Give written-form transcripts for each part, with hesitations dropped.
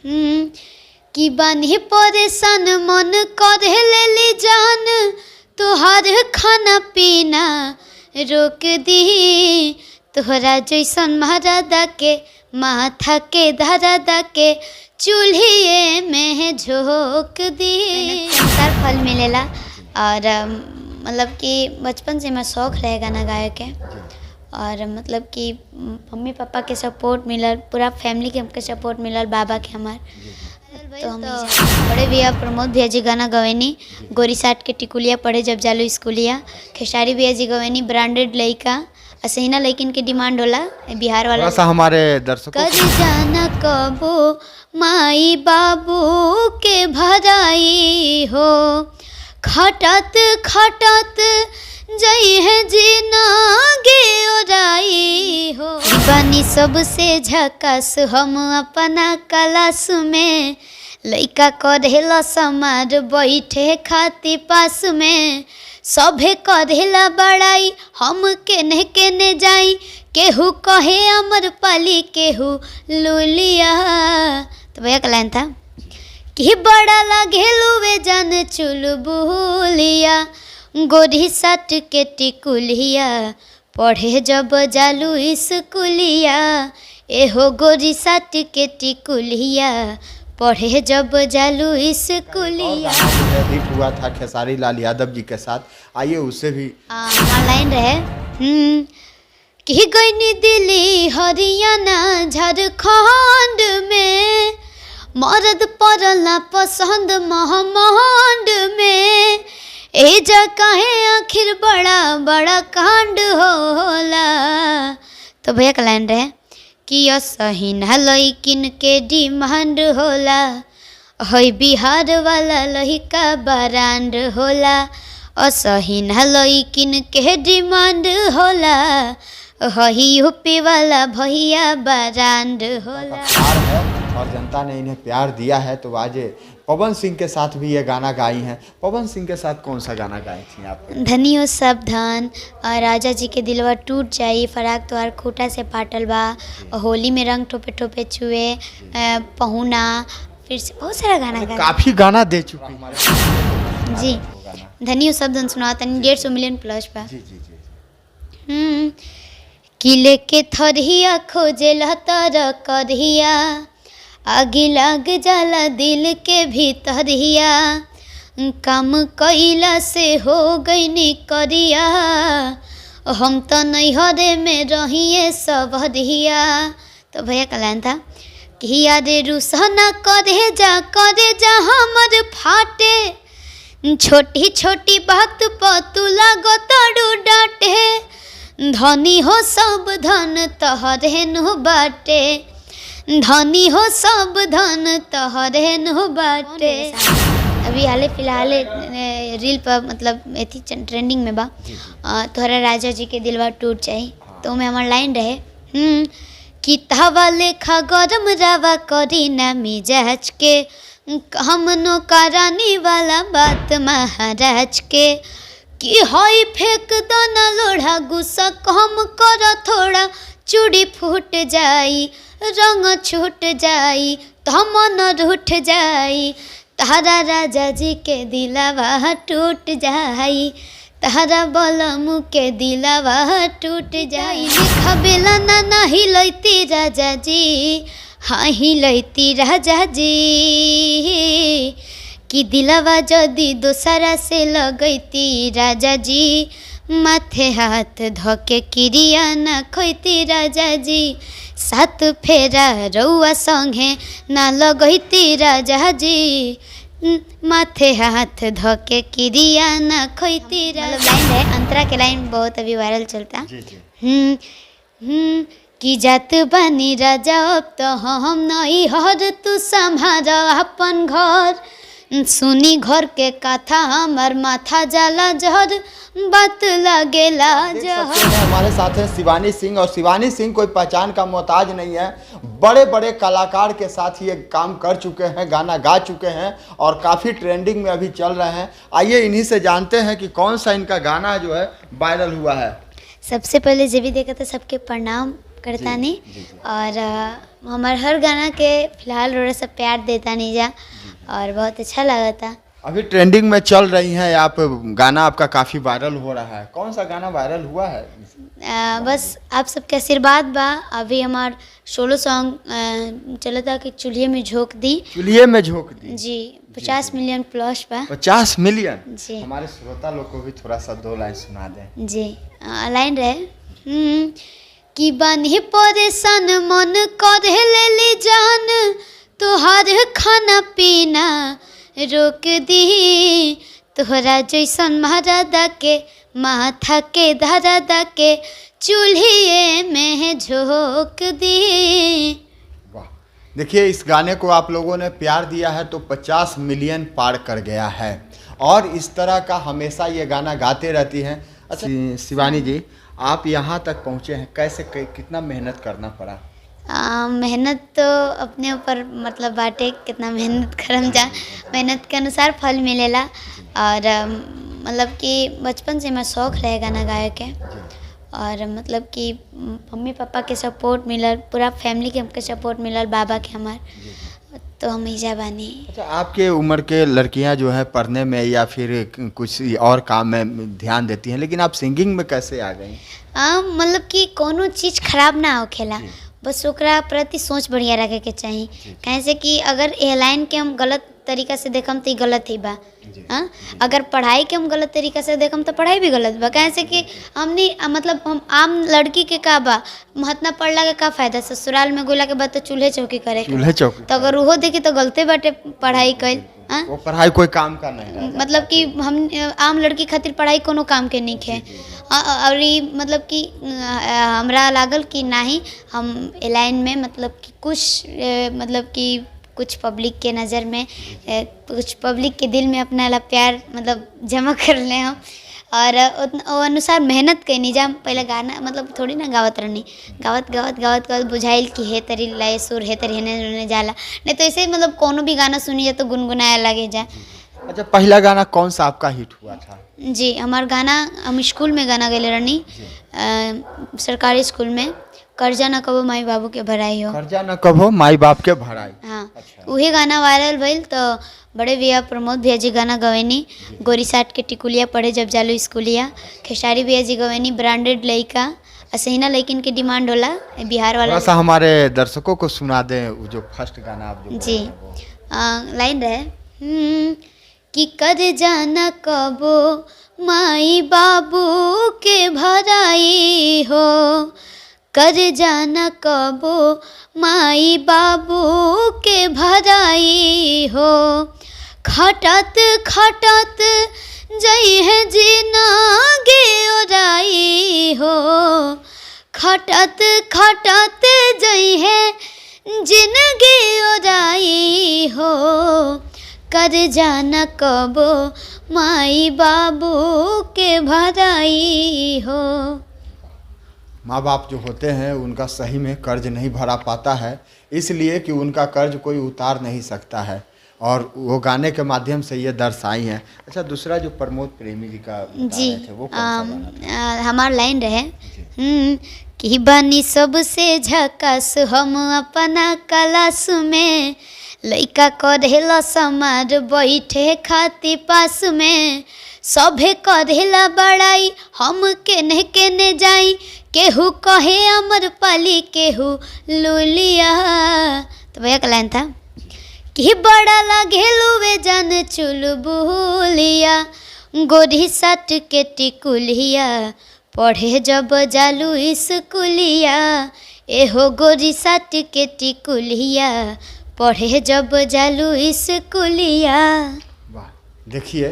कि बानी परेशान मन करे लेली जान तोहार खाना पीना रोक दी तोहरा जैसन महाराजा के माथा के धरादा के चूल्हे में झोंक दी। संसार फल मिलेला और मतलब कि बचपन से मैं शौक़ रहे गाना गाए के और मतलब कि मम्मी पापा के सपोर्ट मिलल, पूरा फैमिली के हमके सपोर्ट मिलल, बाबा के हमार तो हम बड़े भैया प्रमोद भैया जी गाना गवेनी, गोरी साट के टिकुलिया पढ़े जब जालू स्कूलिया, खेसारी भैया जी गवेनी ब्रांडेड लइका असहिना लेकिन के डिमांड होला बिहार वाला सा हमारे दर्शकों कद जाना कबो माई बाबू के भराई हो खटत खटत जई है जीना गे ओराई हो बनी सबसे झकास हम अपना क्लास में लइका करेला समार बैठे खाती पास में सभे करेला बड़ाई हम केने केने जाई केहू कहे अमर पाली केहू लुलिया। तो भैया का लाइन था कि बड़ा लागेलू वे जान चुलबुलिया गोरी साट के टिकुलिया पढ़े जब जालू स्कूलिया एहो गोरी साट के टिकुलिया पढ़े जब जालू स्कूलिया। भी हुआ था खेसारी लाल यादव जी के साथ, आइए उससे भी लाइन रहे कि गईनी दिल्ली हरियाणा झारखंड में मर्द पड़ला पसंद महमंड में ए जगह आखिर बड़ा बड़ा कांड होला। तो भैया का लाइन रहे कि असहिना लइकिन के डिमांड होला हई बिहार वाला लहिका बरांड होला असहिना लइकिन के डिमांड होला हई यूपी वाला भैया बरांड होला। और जनता ने इन्हें प्यार दिया है तो आज पवन सिंह के साथ भी ये गाना गाई हैं। पवन सिंह के साथ कौन सा गाना गाई थी आप? धनियो सावधान और राजा जी के दिलवा टूट जाई फराक तोहार खूटा से पाटल बा होली में रंग ठोपे ठोपे छुए पहुना फिर से बहुत सारा गाना गाया काफ़ी गाना दे चुके हैं जी। धनियो सावधान सुना तनी 150 मिलियन प्लस बा जी जी जी। किले के थरिया खोजे लहतर करिया आगे लाग जाला दिल के भीतरिया काम कैला से हो गई करिया हम तो नैहरे में रहिए सबरिया। तो भैया का लाइन था कि यारे रुसना करे जा हमर फाटे छोटी छोटी बात पतुला गोतड़ू डाटे धनी हो सब धन तहरे नु बाटे धनी हो सब धन तहरे नु बाटे। अभी हाले फिलहाल रील पर मतलब एथी ट्रेंडिंग में बा तोहरा राजा जी के दिलवा टूट जाई तो में हमार लाइन रहे कि तवा लेखा गरम रावा करी ना मिजाज के हम नो करानी वाला बात महाराज के कि हई फेंक दो ना लोढ़ा गुस्सा कम कर थोड़ा चूड़ी फूट जाई रंग छूट जाई तो मन रूठ जाई तारा राजा जी के दिलावा टूट जाई तारा बलमु के दिलावा टूट जाई लिखा बेला ना नाही लैती राजा जी हाँ ही लैती राजा जी कि दिलावा जदी दोसरा से लगैती राजा जी माथे हाथ धोके क्रिया न खैती राजा जी सात फेरा रउआ संगे ना लगैती राजा जी माथे हाथ धोके क्रिया न खैती लाइन है अंतरा के लाइन बहुत अभी वायरल चलता कि जात बानी राजा अब तो हम नहीं हर तू संभार अपन घर सुनी घर के कथा हमार माथा जाला जहर बात लगेला जहर। हमारे साथ हैं शिवानी सिंह और शिवानी सिंह कोई पहचान का मोहताज नहीं है, बड़े बड़े कलाकार के साथ ये काम कर चुके हैं, गाना गा चुके हैं और काफ़ी ट्रेंडिंग में अभी चल रहे हैं। आइए इन्हीं से जानते हैं कि कौन सा इनका गाना जो है वायरल हुआ है। सबसे पहले जब भी देखा था सबके प्रणाम करता नहीं। और हमार हर गाना के फिलहाल थोड़ा सा प्यार देता नहीं जा और बहुत अच्छा लगा था। अभी ट्रेंडिंग में चल रही हैं आप, गाना आपका काफ़ी वायरल हो रहा है, कौन सा गाना वायरल हुआ है? बस आप सबके आशीर्वाद बा। अभी हमार सोलो सॉन्ग चला था कि चूल्हे में झोंक दी। चूल्हे में झोंक दी जी, 50 मिलियन प्लस बा। 50 मिलियन। जी। हमारे श्रोता लोग को भी थोड़ा सा 2 लाइन सुना दें। जी, लाइन रहे कि बानी परेशान मन करे लेली जान, तोहार खाना पीना रोक दी, तोहरा जैसन महाराजा के माथा के धरादा के चूल्हे में झोंक दी। वाह, देखिए इस गाने को आप लोगों ने प्यार दिया है तो 50 मिलियन पार कर गया है और इस तरह का हमेशा ये गाना गाते रहती हैं। अच्छा शिवानी जी, आप यहाँ तक पहुँचे हैं कैसे, कितना मेहनत करना पड़ा? मेहनत तो अपने ऊपर मतलब बाटे, कितना मेहनत करम जा, मेहनत के अनुसार फल मिलेला। और मतलब कि बचपन से मैं शौक़ रहे गाना गाए के और मतलब कि मम्मी पापा के सपोर्ट मिलल, पूरा फैमिली के हमके सपोर्ट मिलल, बाबा के हमार, तो हम ही बानी। अच्छा, आपके उम्र के लड़कियां जो है पढ़ने में या फिर कुछ और काम में ध्यान देती हैं, लेकिन आप सिंगिंग में कैसे आ गई? मतलब कि कोनो चीज़ खराब ना होखेला, बस ओकरा प्रति सोच बढ़िया रखे के चाहिए। कैसे कि अगर ए लाइन के हम गलत तरीका से देखम तो गलत ही बा। हाँ, अगर पढ़ाई के हम गलत तरीका से देखम तो पढ़ाई भी गलत बा। कैसे कि हमने मतलब हम आम लड़की के का बा, महतना पढ़ला के का फायदा, ससुराल में गोला के बाद तो चूल्हे चौकी करे, चूल्हे चौकी, तो अगर वो देखी तो गलते बाटे पढ़ाई कइल। वो पढ़ाई कोई काम का नहीं, मतलब कि हम आम लड़की खातिर पढ़ाई कोनो काम के नहीं है। और मतलब कि हमरा लागल कि नहीं हम ए लाइन में मतलब कि कुछ पब्लिक के नज़र में, कुछ पब्लिक के दिल में अपना ला प्यार मतलब जमा कर ले हम। और वो अनुसार मेहनत कैनी जा। पहले गाना मतलब थोड़ी ना गावत रहनी, गावत बुझाइल कि हे तरी लय सुर हे तरी हेने जाला, नहीं तो ऐसे मतलब कोनो भी गाना सुनिए तो गुनगुनाया लगे जा। अच्छा, पहला गाना कौन सा आपका हिट हुआ था? जी, हमार गाना हम स्कूल में गाना गए रहनी, सरकारी स्कूल में, कर्जा न कबो माई बाबू के भराई हो। कर्जा न कबो माई बाप के भराई। हाँ, अच्छा। वही गाना वायरल भइल तो बड़े भैया प्रमोद भैया जी गाना गवेनी, गोरी साट के टिकुलिया पढ़े जब जालू स्कूलिया, खेसारी भैया जी गवेनी, ब्रांडेड लइका, असहिना लेकिन के डिमांड होला बिहार वाला। थोड़ा सा हमारे दर्शकों को सुना दें वो जो फर्स्ट गाना आप जो। जी, लाइन रहे कि कर्जा न कबो माई बाबू के भराई हो, कर्जा न कबो माई बाबू के भराई हो, खटत खटत जई है जीना गे ओराई हो, खटत खटत जई है जिनगी ओराई हो, कर्जा न कबो माई बाबू के भराई हो। माँ बाप जो होते हैं उनका सही में कर्ज नहीं भरा पाता है, इसलिए कि उनका कर्ज कोई उतार नहीं सकता है और वो गाने के माध्यम से ये दर्शाई हैं। अच्छा, दूसरा जो प्रमोद प्रेमी जी का जी थे वो कौन सा गाना था? हमार लाइन रहे कि बनी सबसे झकास हम अपना क्लास में, लइका करेला समार बैठे खाती पास में, सभे करेला बड़ाई हम केने केने जाई, केहू कहे अमर पाली केहू लुलिया। तो भैया का लाइन था कि बड़ा लागेलू वे जान चुलबुलिया, गोरी साट के टिकुलिया पढ़े जब जालू स्कूलिया, एहो गोरी साट के टिकुलिया पढ़े जब जालू स्कूलिया। वाह, देखिए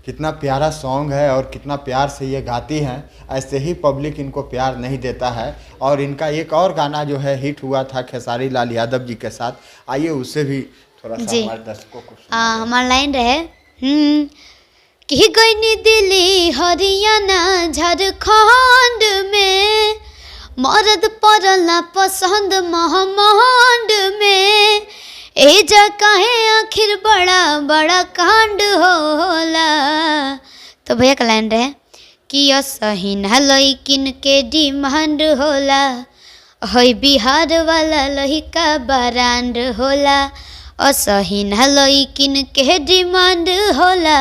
कितना प्यारा सॉन्ग है और कितना प्यार से ये गाती हैं। ऐसे ही पब्लिक इनको प्यार नहीं देता है। और इनका एक और गाना जो है हिट हुआ था खेसारी लाल यादव जी के साथ, आइए उससे भी थोड़ा सा हमारे दर्शकों को हमारा लाइन रहे कि गईनी दिल्ली हरियाणा झारखंड में, मर्द पड़ला पसंद महामंड में, ए जगह आखिर बड़ा बड़ा कांड होला। तो भैया का लाइन रहे कि असहिना लइकिन के डिमांड होला, है बिहार वाला लहिका बरांड होला, असही ना लइकिन के डिमांड होला,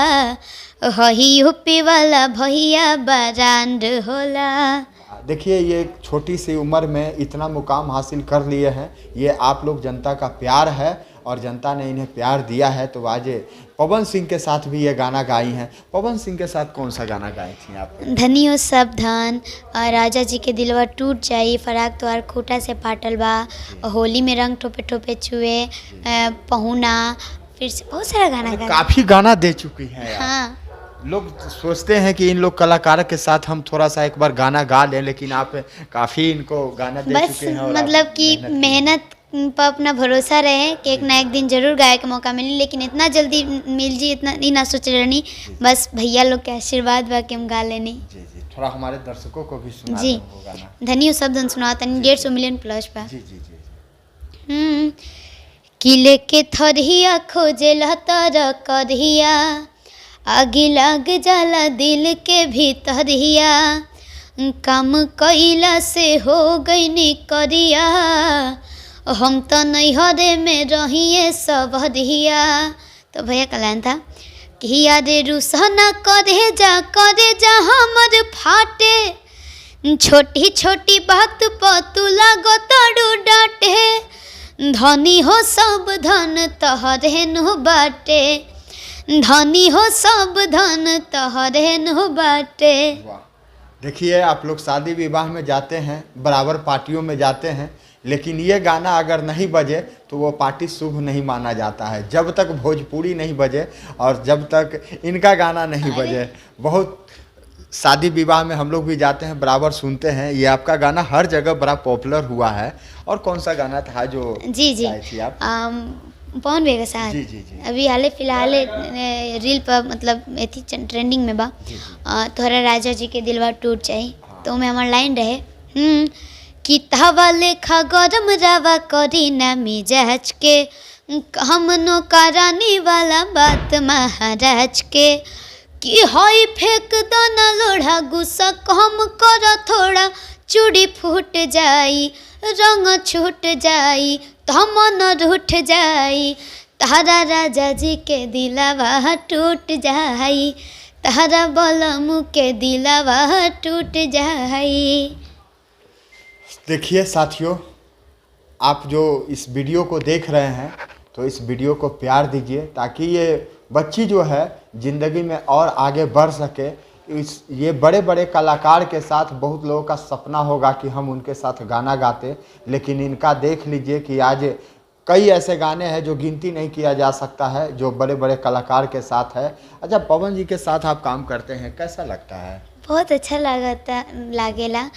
है यूपी वाला भैया बरांड होला। देखिए ये छोटी सी उम्र में इतना मुकाम हासिल कर लिए हैं, ये आप लोग जनता का प्यार है और जनता ने इन्हें प्यार दिया है। तो आज पवन सिंह के साथ भी ये गाना गाई हैं। पवन सिंह के साथ कौन सा गाना गाई थी आप? धनियो सब धन, राजा जी के दिलवा टूट जाई, फराक तोहार खूटा से पाटल बा, होली में रंग ठोपे ठोपे छुए, पहुना, फिर से बहुत सारा गाना गाया। काफ़ी गाना दे चुकी हैं यार। हाँ, लोग सोचते हैं कि इन लोग कलाकार के साथ हम थोड़ा सा एक बार गाना गा लें, लेकिन आप काफ़ी इनको गाना दे बस चुके हैं। और मतलब आप कि मेहनत पर अपना भरोसा रहे कि एक ना एक दिन जरूर गाए के मौका मिली, लेकिन इतना जल्दी मिल जी इतना नहीं ना सोच रही। बस भैया लोग के आशीर्वाद बा कि हम गा लेनी। जी जी, थोड़ा हमारे दर्शकों को भी सुना जी, दें वो गाना। धनियो शब्द सुना तनी 150 मिलियन प्लस बा। जी जी जी। किले के थरिया खोजेला तर करिया, आगे लाग जाला दिल के भीतरिया, काम कइला से हो गईनी करिया, हम तो नैहरे में रहिए सबरिया। तो भैया का लाइन था कि यारे रुसना करे जा हमर फाटे, छोटी छोटी बात पर तू लागो तड़ू डांटे, धनी हो सब धन तहरे नु बाटे, धनी हो सब धन तहरे नु बाटे। वाह, देखिए आप लोग शादी विवाह में जाते हैं, बराबर पार्टियों में जाते हैं, लेकिन ये गाना अगर नहीं बजे तो वो पार्टी शुभ नहीं माना जाता है। जब तक भोजपुरी नहीं बजे और जब तक इनका गाना नहीं बजे। बहुत शादी विवाह में हम लोग भी जाते हैं, बराबर सुनते हैं। ये आपका गाना हर जगह बड़ा पॉपुलर हुआ है। और कौन सा गाना था जो जी जी गाई थी आप? पवन भैया के साथ जी जी जी। अभी हाल फिलहाल रील पर मतलब एथी ट्रेंडिंग में बा, तोहरा राजा जी के दिलवा टूट जाई। तो में हमार लाइन रहे कि तवा लेखा गरम रावा करी ना मिजाज के, हम नौकरानी वाला बात महाराज के, कि हई फेंक दाना लोढ़ा गुस्सा कम कर थोड़ा, चूड़ी फूट जाई रंग छूट जाई तमन रूठ जाई, तारा राजा जी के दिलावा टूट जाई, तारा बलमु के दिलावा टूट जाई। देखिए साथियों, आप जो इस वीडियो को देख रहे हैं तो इस वीडियो को प्यार दीजिए ताकि ये बच्ची जो है ज़िंदगी में और आगे बढ़ सके। ये बड़े बड़े कलाकार के साथ बहुत लोगों का सपना होगा कि हम उनके साथ गाना गाते, लेकिन इनका देख लीजिए कि आज कई ऐसे गाने हैं जो गिनती नहीं किया जा सकता है, जो बड़े बड़े कलाकार के साथ है। अच्छा, पवन जी के साथ आप काम करते हैं, कैसा लगता है? बहुत अच्छा लागेला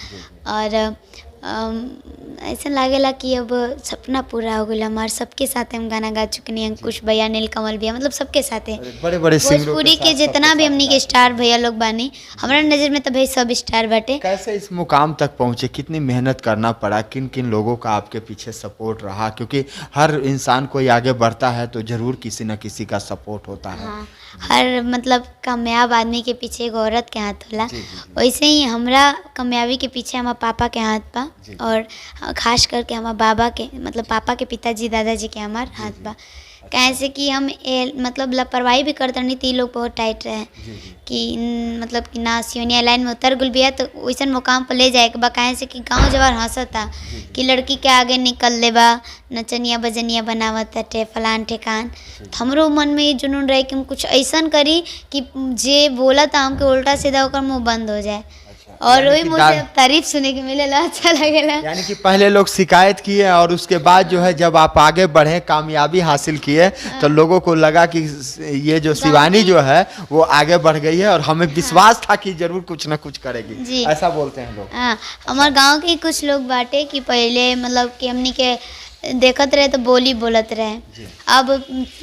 और ऐसा लागेला कि अब सपना पूरा हो गया हमार। सबके साथ हम गाना गा चुके हैं, अंकुश भैया, नीलकमल भैया, मतलब सबके साथ है। बड़े बड़े भोजपुरी के जितना भी हमनी के स्टार भैया लोग बानी, हमारा नज़र में तो भाई सब स्टार बाटे। कैसे इस मुकाम तक पहुँचे, कितनी मेहनत करना पड़ा, किन किन लोगों का आपके पीछे सपोर्ट रहा? क्योंकि हर इंसान कोई आगे बढ़ता है तो ज़रूर किसी न किसी का सपोर्ट होता है। हाँ, हर मतलब कामयाब आदमी के पीछे एक औरत के हाथ होला। वैसे ही हमरा कामयाबी के पीछे हमारे पापा के हाथ बा, और खास करके हमारे बाबा के मतलब पापा के पिताजी दादाजी के हमार हाथ बा। कैसे कि हम मतलब लापरवाही भी करते नहीं, तो ये लोग बहुत टाइट रहे कि मतलब कि ना सिवनिया लाइन में उतर गुल बिया तो वैसा मुकाम पर ले जाए के बा। कैसे कि गाँव जवार हंसता कि लड़की के आगे निकल ले बा, नचनिया बजनिया बनावत टे फलान ठेकान। हमरो मन में ये जुनून रहे कि हम कुछ ऐसा करी कि जे बोला था हमके उल्टा सीधा होकर मुँह बंद हो जाए, और वही मुझे तारीफ सुने के मिलेला, अच्छा लगेला। यानी कि पहले लोग शिकायत किए और उसके बाद जो है जब आप आगे बढ़े, कामयाबी हासिल किए, तो लोगों को लगा कि ये जो शिवानी जो है वो आगे बढ़ गई है और हमें विश्वास था कि जरूर कुछ ना कुछ करेगी, ऐसा बोलते हैं लोग। हाँ, हमारे गांव के कुछ लोग बाटे कि पहले मतलब कि हमनी के देखत रहे तो बोली बोलत रहे। अब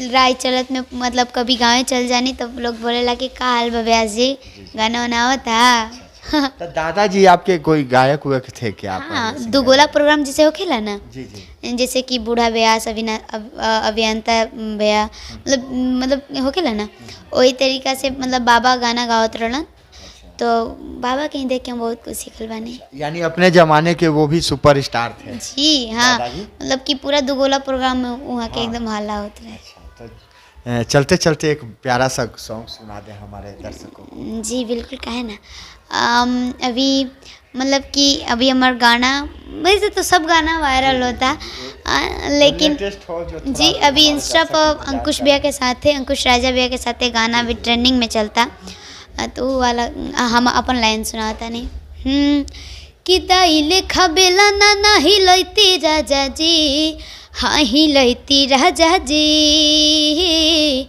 राय चलत में मतलब कभी गाँव चल जानी तो लोग बोलेला कि का हाल बा ब्यास जी, गाना वाना होता। तो दादाजी आपके कोई गायक हुए थे क्या? हाँ, दुगोला प्रोग्राम जैसे होखेला ना, जी जी, जैसे कि बूढ़ा ब्यास अभियंता भैया मतलब होखेला ना, वही तरीका से मतलब बाबा गाना गावत रहलन। तो बाबा के ही देख के हम बहुत कुछ सीखल बानी। यानी अपने जमाने के वो भी सुपरस्टार थे। जी हाँ, दादाजी? मतलब कि पूरा दुगोला प्रोग्राम में वहाँ के एकदम हल्ला होता रहे। तो चलते चलते एक प्यारा सा सॉन्ग सुना दें हमारे दर्शकों को। जी बिल्कुल, काहे ना। अभी मतलब कि अभी हमारा गाना, वैसे तो सब गाना वायरल होता, लेकिन लेटेस्ट हो जो थोड़ा जी अभी इंस्टा पर अंकुश भैया के साथ है, अंकुश राजा भैया के साथ है गाना अभी ट्रेंडिंग में चलता, तो वो वाला हम अपन लाइन सुनाता नहीं। कि दाई लेखा बेला ना नाही लैती राजा जी, हाँ ही लैती राजा जी,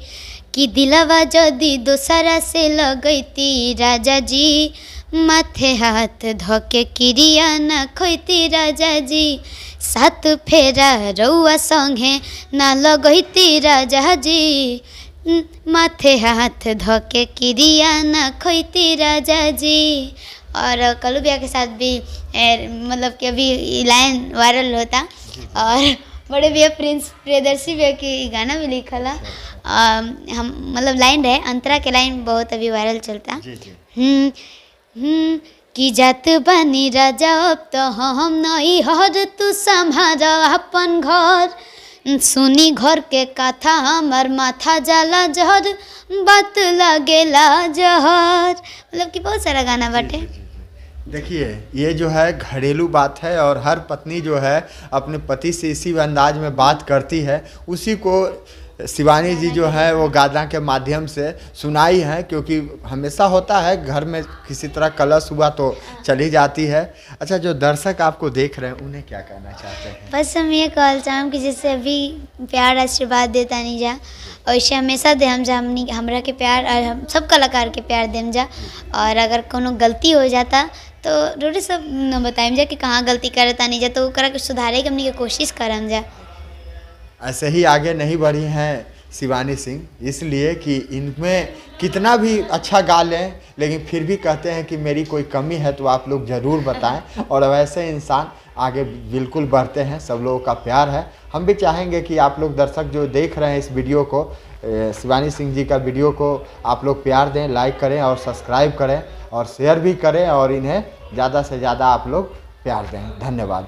कि दिलवा जदी दोसरा से लगैती राजा जी, माथे हाथ धोके क्रिया न खोती राजा जी, सात फेरा रउआ संगे ना लगैती राजा जी, माथे हाथ धोके क्रिया न खोती राजा जी। और कल्लू भैया के साथ भी मतलब कि अभी लाइन वायरल होता, और बड़े भैया प्रिंस प्रियदर्शी भैया की गाना भी लिखल है। हम मतलब लाइन रहे अंतरा के लाइन बहुत अभी वायरल चलता। कि जात बानी राजा अब तो हम नहीं हर, तू संभारा अपन घर, सुनी घर के कथा हमार माथा जाला जहर, बात लगेला जहर। मतलब कि बहुत सारा गाना बाटे। देखिए ये जो है घरेलू बात है, और हर पत्नी जो है अपने पति से इसी अंदाज में बात करती है, उसी को शिवानी जी जो है वो गाना के माध्यम से सुनाई है। क्योंकि हमेशा होता है घर में किसी तरह कलश हुआ तो चली जाती है। अच्छा, जो दर्शक आपको देख रहे हैं उन्हें क्या कहना चाहते हैं? बस हम ये कहना चाहूँ कि जैसे अभी प्यार आशीर्वाद देता नहीं जा, वैसे हमेशा दे हम जा, हमरा के प्यार और हम सब कलाकार के प्यार देम जा। और अगर कोनो गलती हो जाता तो रोटी सब न बताएम जा कि कहाँ गलती करता नहीं जा, तो करा के सुधारे के हमनी के कोशिश करम जा। ऐसे ही आगे नहीं बढ़ी हैं शिवानी सिंह, इसलिए कि इनमें कितना भी अच्छा गा लें, लेकिन फिर भी कहते हैं कि मेरी कोई कमी है तो आप लोग ज़रूर बताएं। और वैसे इंसान आगे बिल्कुल बढ़ते हैं, सब लोगों का प्यार है। हम भी चाहेंगे कि आप लोग दर्शक जो देख रहे हैं इस वीडियो को, शिवानी सिंह जी का वीडियो को आप लोग प्यार दें, लाइक करें और सब्सक्राइब करें और शेयर भी करें, और इन्हें ज़्यादा से ज़्यादा आप लोग प्यार दें। धन्यवाद।